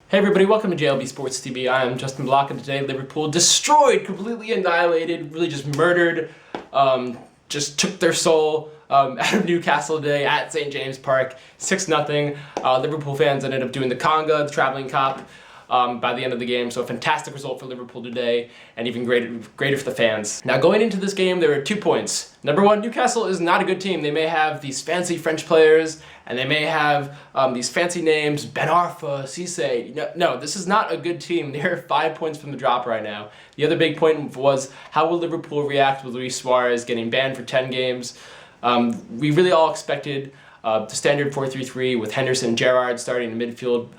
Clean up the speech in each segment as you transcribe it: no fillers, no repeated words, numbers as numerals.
Hey everybody, welcome to JLB Sports TV. I am Justin Block, and today Liverpool destroyed, completely annihilated, really just murdered, just took their soul out of Newcastle today at St. James Park, 6-0. Liverpool fans ended up doing the conga, the traveling cop, by the end of the game, so a fantastic result for Liverpool today, and even greater for the fans. Now going into this game, there were 2 points. Number one, Newcastle is not a good team. They may have these fancy French players, and they may have these fancy names, Ben Arfa, Cisse. No, this is not a good team. They're 5 points from the drop right now. The other big point was, how will Liverpool react with Luis Suarez getting banned for 10 games? We really all expected the standard 4-3-3 with Henderson, Gerrard starting in midfield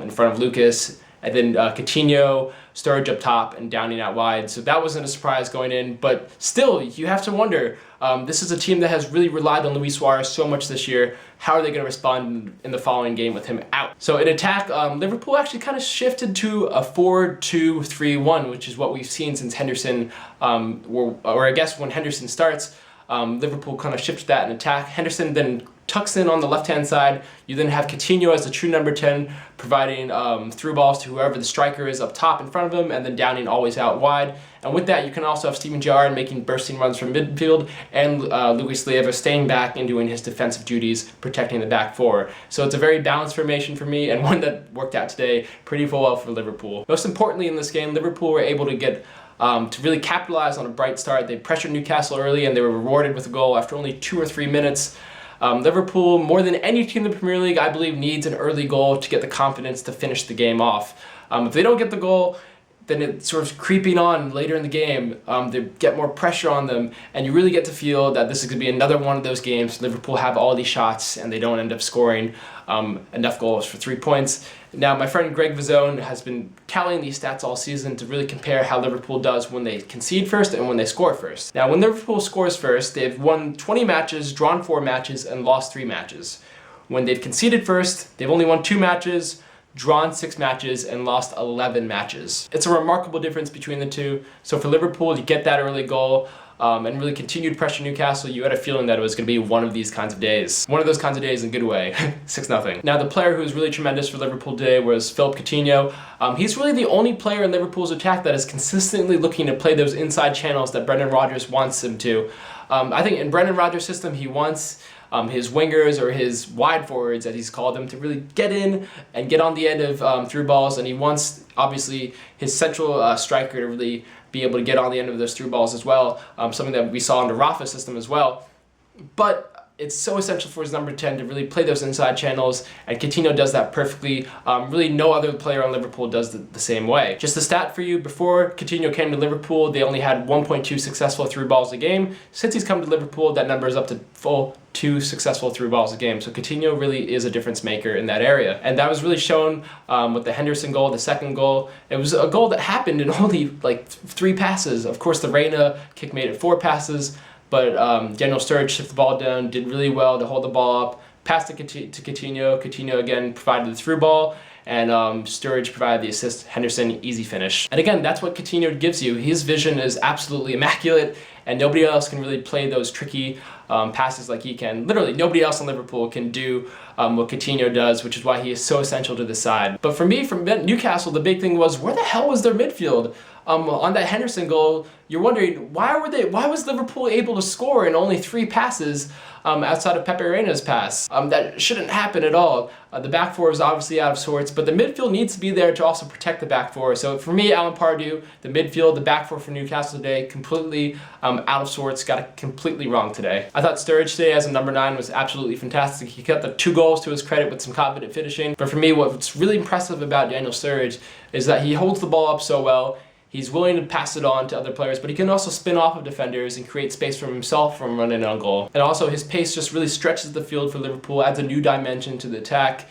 in front of Lucas, and then Coutinho, Sturridge up top, and Downing out wide. So that wasn't a surprise going in, but still, you have to wonder, this is a team that has really relied on Luis Suarez so much this year. How are they going to respond in the following game with him out? So in attack, Liverpool actually kind of shifted to a 4-2-3-1, which is what we've seen since Henderson, or I guess when Henderson starts, Liverpool kind of shifted that in attack. Henderson then tucks in on the left-hand side. You then have Coutinho as the true number 10, providing through balls to whoever the striker is up top in front of him, and then Downing always out wide. And with that, you can also have Steven Gerrard making bursting runs from midfield, and Luis Leiva staying back and doing his defensive duties, protecting the back four. So it's a very balanced formation for me, and one that worked out today pretty well for Liverpool. Most importantly in this game, Liverpool were able to get to really capitalize on a bright start. They pressured Newcastle early, and they were rewarded with a goal after only 2 or 3 minutes. Liverpool, more than any team in the Premier League, I believe, needs an early goal to get the confidence to finish the game off. If they don't get the goal, then it's sort of creeping on later in the game. They get more pressure on them, and you really get to feel that this is going to be another one of those games. Liverpool have all these shots, and they don't end up scoring enough goals for 3 points. Now, my friend Greg Vazone has been tallying these stats all season to really compare how Liverpool does when they concede first and when they score first. Now, when Liverpool scores first, they've won 20 matches, drawn 4 matches, and lost 3 matches. When they've conceded first, they've only won 2 matches, drawn 6 matches, and lost 11 matches. It's a remarkable difference between the two. So for Liverpool to get that early goal and really continue to pressure Newcastle, you had a feeling that it was going to be one of these kinds of days. One of those kinds of days in a good way. 6-0. Now, the player who was really tremendous for Liverpool today was Philippe Coutinho. He's really the only player in Liverpool's attack that is consistently looking to play those inside channels that Brendan Rodgers wants him to. I think in Brendan Rodgers' system, he wants his wingers, or his wide forwards, as he's called them, to really get in and get on the end of through balls, and he wants, obviously, his central striker to really be able to get on the end of those through balls as well, something that we saw in the Rafa's system as well. But it's so essential for his number 10 to really play those inside channels, and Coutinho does that perfectly. Really no other player on Liverpool does the same way. Just a stat for you, before Coutinho came to Liverpool, they only had 1.2 successful through balls a game. Since he's come to Liverpool, that number is up to full 2 successful through balls a game. So Coutinho really is a difference maker in that area. And that was really shown with the Henderson goal, the second goal. It was a goal that happened in only like 3 passes. Of course, the Reina kick made it 4 passes, but Daniel Sturridge shifted the ball down, did really well to hold the ball up, passed it to Coutinho. Coutinho again provided the through ball, and Sturridge provided the assist. Henderson, easy finish. And again, that's what Coutinho gives you. His vision is absolutely immaculate, and nobody else can really play those tricky passes like he can. Literally, nobody else in Liverpool can do what Coutinho does, which is why he is so essential to the side. But for me, from Newcastle, the big thing was, where the hell was their midfield? On that Henderson goal, you're wondering, why was Liverpool able to score in only 3 passes outside of Pepe Reina's pass? That shouldn't happen at all. The back four is obviously out of sorts, but the midfield needs to be there to also protect the back four. So for me, Alan Pardew, the midfield, the back four for Newcastle today, completely out of sorts, got it completely wrong today. I thought Sturridge today as a number 9 was absolutely fantastic. He got the 2 goals to his credit with some confident finishing. But for me, what's really impressive about Daniel Sturridge is that he holds the ball up so well. He's willing to pass it on to other players, but he can also spin off of defenders and create space for himself from running on goal. And also, his pace just really stretches the field for Liverpool, adds a new dimension to the attack,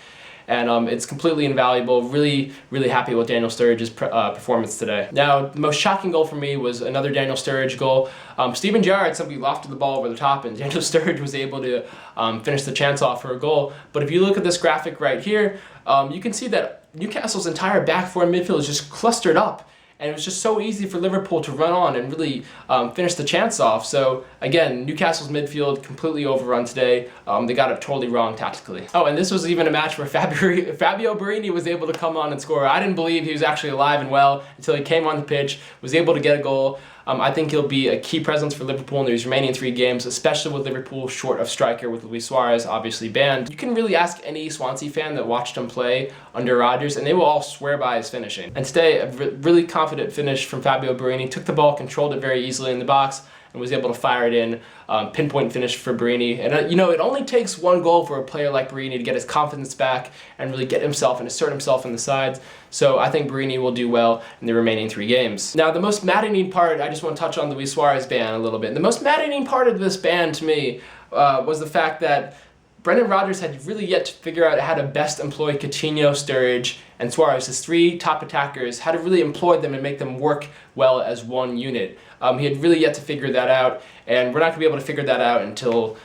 and it's completely invaluable. Really, really happy with Daniel Sturridge's performance today. Now, the most shocking goal for me was another Daniel Sturridge goal. Steven Gerrard simply lofted the ball over the top, and Daniel Sturridge was able to finish the chance off for a goal. But if you look at this graphic right here, you can see that Newcastle's entire back four and midfield is just clustered up. and it was just so easy for Liverpool to run on and really finish the chance off. So again, Newcastle's midfield completely overrun today. They got it totally wrong tactically. Oh, and this was even a match where Fabio Borini was able to come on and score. I didn't believe he was actually alive and well until he came on the pitch, was able to get a goal. I think he'll be a key presence for Liverpool in these remaining 3 games, especially with Liverpool short of striker with Luis Suarez obviously banned. You can really ask any Swansea fan that watched him play under Rodgers, and they will all swear by his finishing. And today, a really confident finish from Fabio Borini. Took the ball, controlled it very easily in the box, and was able to fire it in. Pinpoint finish for Borini. And it only takes 1 goal for a player like Borini to get his confidence back and really get himself and assert himself in the sides. So I think Borini will do well in the remaining 3 games. Now, the most maddening part, I just want to touch on the Luis Suarez ban a little bit. The most maddening part of this ban to me was the fact that Brendan Rodgers had really yet to figure out how to best employ Coutinho, Sturridge, and Suarez, his 3 top attackers, how to really employ them and make them work well as one unit. He had really yet to figure that out, and we're not going to be able to figure that out until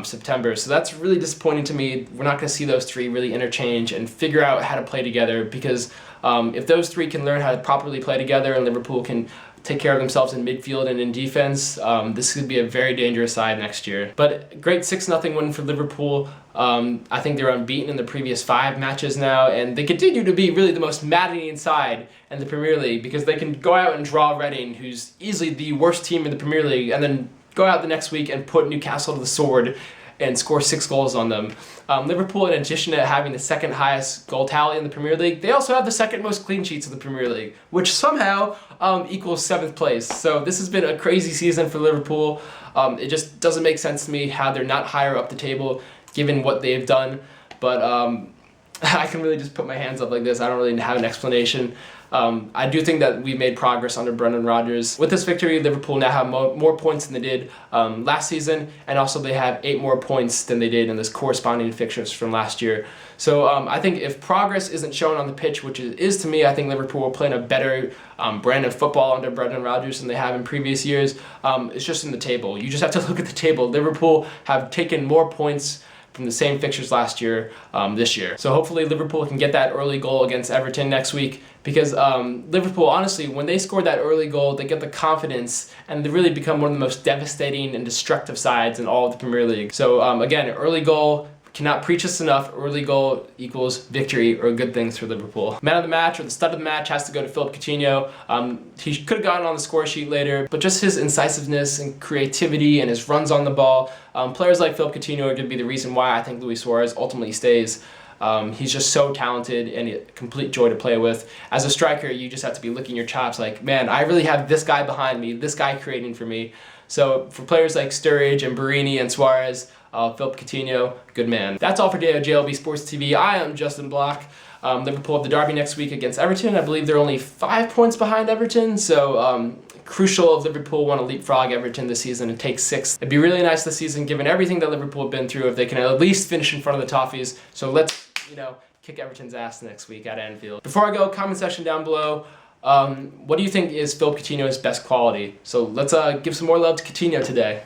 September. So that's really disappointing to me. We're not going to see those 3 really interchange and figure out how to play together, because if those 3 can learn how to properly play together and Liverpool can take care of themselves in midfield and in defense, this could be a very dangerous side next year. But great 6-0 win for Liverpool. I think they're unbeaten in the previous 5 matches now, and they continue to be really the most maddening side in the Premier League, because they can go out and draw Reading, who's easily the worst team in the Premier League, and then go out the next week and put Newcastle to the sword and score 6 goals on them. Liverpool, in addition to having the 2nd highest goal tally in the Premier League, they also have the 2nd most clean sheets in the Premier League, which somehow equals 7th place. So this has been a crazy season for Liverpool. It just doesn't make sense to me how they're not higher up the table given what they've done. But I can really just put my hands up like this. I don't really have an explanation. I do think that we've made progress under Brendan Rodgers. With this victory, Liverpool now have more points than they did last season, and also they have 8 more points than they did in this corresponding fixtures from last year. So I think if progress isn't shown on the pitch, which it is to me, I think Liverpool will play in a better brand of football under Brendan Rodgers than they have in previous years. It's just in the table. You just have to look at the table. Liverpool have taken more points from the same fixtures last year, this year. So hopefully Liverpool can get that early goal against Everton next week, because Liverpool, honestly, when they score that early goal, they get the confidence and they really become one of the most devastating and destructive sides in all of the Premier League. So again, an early goal, cannot preach this enough, early goal equals victory or good things for Liverpool. Man of the match, or the stud of the match, has to go to Philippe Coutinho. He could have gotten on the score sheet later, but just his incisiveness and creativity and his runs on the ball, players like Philippe Coutinho are going to be the reason why I think Luis Suarez ultimately stays. He's just so talented and a complete joy to play with. As a striker, you just have to be licking your chops like, man, I really have this guy behind me, this guy creating for me. So for players like Sturridge and Borini and Suarez, Philippe Coutinho, good man. That's all for today on JLB Sports TV. I am Justin Block. Liverpool have the derby next week against Everton. I believe they're only 5 points behind Everton, so crucial if Liverpool want to leapfrog Everton this season and take 6th. It'd be really nice this season, given everything that Liverpool have been through, if they can at least finish in front of the Toffees. So let's, kick Everton's ass next week at Anfield. Before I go, comment section down below. What do you think is Philippe Coutinho's best quality? So let's give some more love to Coutinho today.